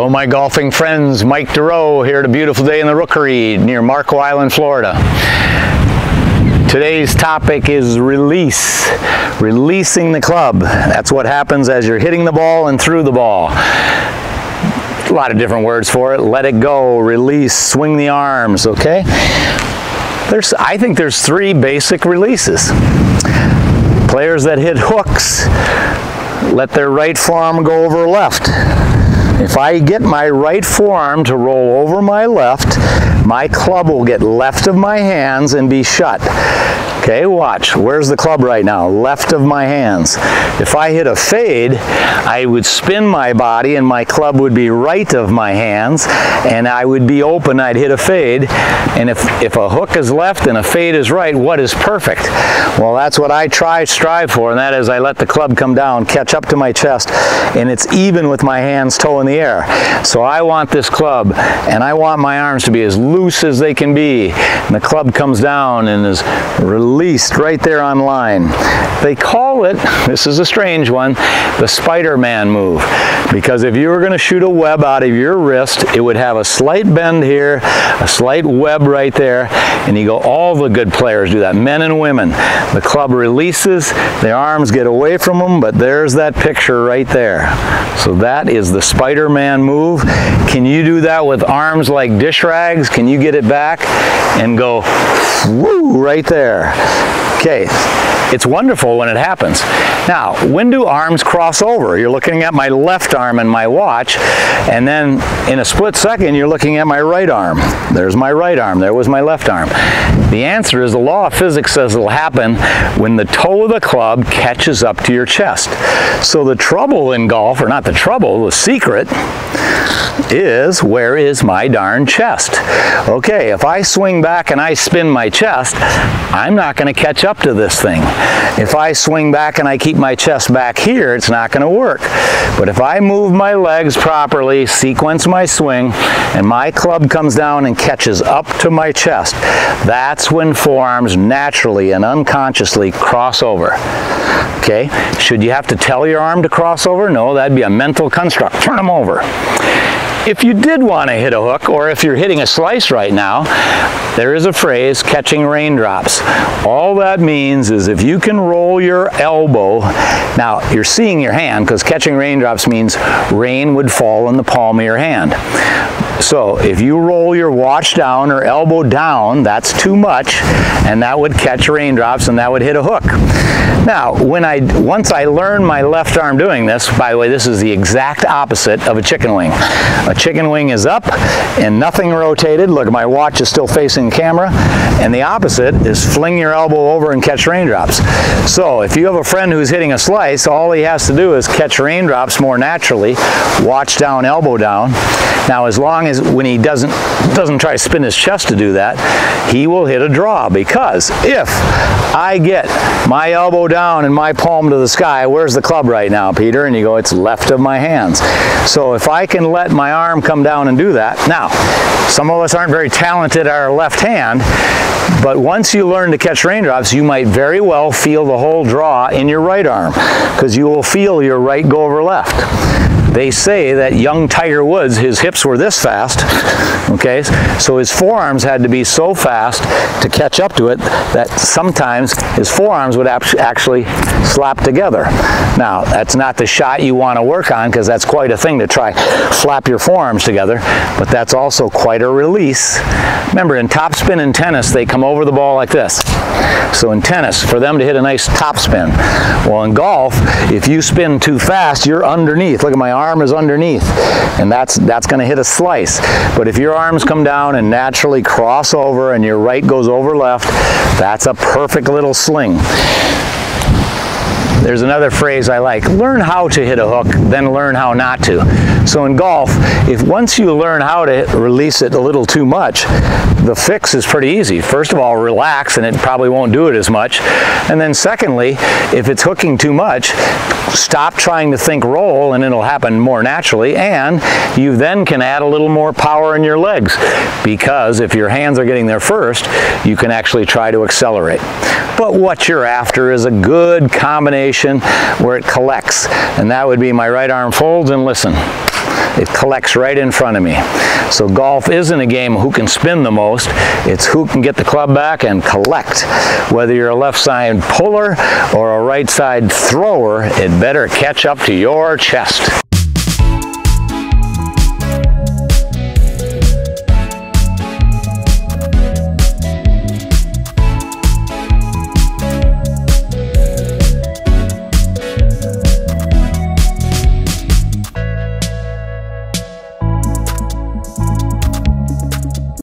Hello my golfing friends, Mike Dero here at a beautiful day in the Rookery near Marco Island, Florida. Today's topic is release. Releasing the club. That's what happens as you're hitting the ball and through the ball. A lot of different words for it. Let it go, release, swing the arms, okay? I think there's three basic releases. Players that hit hooks let their right forearm go over left. If I get my right forearm to roll over my left, my club will get left of my hands and be shut. Okay, watch. Where's the club right now? Left of my hands. If I hit a fade, I would spin my body and my club would be right of my hands and I would be open. I'd hit a fade. And if a hook is left and a fade is right, what is perfect? Well, that's what I strive for, and that is I let the club come down, catch up to my chest, and it's even with my hands toe in the air. So I want this club and I want my arms to be as loose as they can be. And the club comes down and is released right there on line. They call it, this is a strange one, the Spider-Man move. Because if you were going to shoot a web out of your wrist, it would have a slight bend here, a slight web right there, and you go, all the good players do that, men and women. The club releases, the arms get away from them, but there's that picture right there. So that is the Spider-Man move. Can you do that with arms like dish rags? Can you get it back and go, woo, right there? Okay, it's wonderful when it happens. Now, when do arms cross over? You're looking at my left arm and my watch, and then in a split second, you're looking at my right arm. There's my right arm, there was my left arm. The answer is the law of physics says it'll happen when the toe of the club catches up to your chest. So the trouble in golf, or not the trouble, the secret, is where is my darn chest? Okay, if I swing back and I spin my chest, I'm not going to catch up to this thing. If I swing back and I keep my chest back here, it's not going to work. But if I move my legs properly, sequence my swing, and my club comes down and catches up to my chest, that's when forearms naturally and unconsciously cross over. Okay, should you have to tell your arm to cross over? No, that'd be a mental construct. Turn them over. If you did want to hit a hook, or if you're hitting a slice right now, there is a phrase, catching raindrops. All that means is if you can roll your elbow, now you're seeing your hand because catching raindrops means rain would fall in the palm of your hand. So if you roll your watch down or elbow down, that's too much, and that would catch raindrops and that would hit a hook. Now, once I learned my left arm doing this, by the way, this is the exact opposite of a chicken wing. A chicken wing is up and nothing rotated. Look, my watch is still facing the camera. And the opposite is fling your elbow over and catch raindrops. So if you have a friend who's hitting a slice, all he has to do is catch raindrops more naturally, watch down, elbow down. Now, as long as when he doesn't try to spin his chest to do that, he will hit a draw, because if I get my elbow down and my palm to the sky, where's the club right now, Peter? And you go, it's left of my hands. So if I can let my arm come down and do that, now, some of us aren't very talented at our left hand, but once you learn to catch raindrops, you might very well feel the whole draw in your right arm, because you will feel your right go over left. They say that young Tiger Woods, his hips were this fast, okay? So his forearms had to be so fast to catch up to it that sometimes his forearms would actually slap together. Now, that's not the shot you want to work on, because that's quite a thing to try flap your forearms together, but that's also quite a release. Remember, in topspin in tennis, they come over the ball like this. So in tennis, for them to hit a nice topspin. Well, in golf, if you spin too fast, you're underneath. Look at my arm is underneath, and that's going to hit a slice. But if your arms come down and naturally cross over and your right goes over left, that's a perfect little sling. There's another phrase I like, learn how to hit a hook, then learn how not to. So in golf, if once you learn how to release it a little too much, the fix is pretty easy. First of all, relax, and it probably won't do it as much. And then secondly, if it's hooking too much, stop trying to think roll, and it'll happen more naturally. And you then can add a little more power in your legs, because if your hands are getting there first, you can actually try to accelerate. But what you're after is a good combination where it collects, and that would be my right arm folds and listen. it collects right in front of me. So golf isn't a game of who can spin the most, it's who can get the club back and collect. Whether you're a left side puller or a right side thrower, it better catch up to your chest.